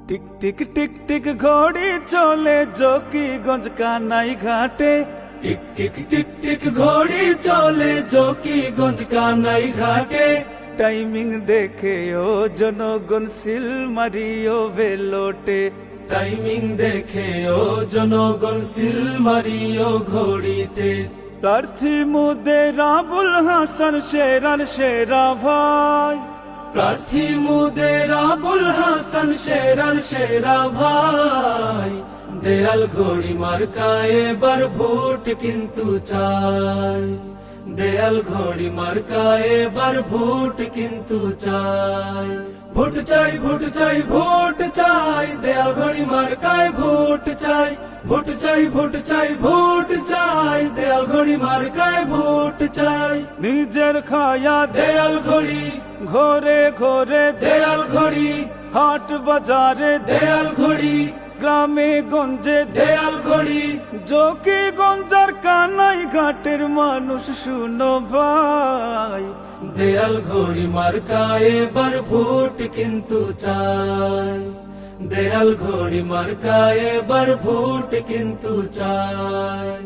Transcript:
Tick tick tick tick ঘড়ি চলে জকিগঞ্জ কানাই ঘাটে। টিক টিক টিক টিক ঘড়ি চলে জকিগঞ্জ কানাই ঘাটে। টাইমিং দেখে ও জনগণ সিল মারিও বেলোটে। টাইমিং দেখে ও জনগণ সিল মারিও ঘড়িতে। প্রার্থী মুদের আবুল হাসান সেরার সেরা ভাই। প্রার্থী মুদের আবুল হাসান সেরার সেরা ভাই। দেয়াল ঘড়ি মার্কায় এবার ভোট কিন্তু চাই। দেয়াল ঘড়ি মার্কায় এবার ভোট কিন্তু চাই। ভোট চাই ভোট চাই ভোট চাই, দেয়াল ঘড়ি মার্কায় ভোট চাই। ভোট চাই ভোট চাই ভোট চাই, দেয়াল ঘড়ি মার্কায় ভোট চাই। নিজের খায়া দেয়াল ঘড়ি, ঘরে ঘরে দেয়াল ঘড়ি, হাট বাজারে দেয়াল ঘড়ি, গ্রামে গঞ্জে দেয়াল ঘড়ি। জকিগঞ্জের কানাই ঘাটের মানুষ শুনো ভাই। দেয়াল ঘড়ি মার্কায় এবার ভোট কিন্তু চাই। দেয়াল ঘড়ি মার্কায় এবার ভোট কিন্তু চাই।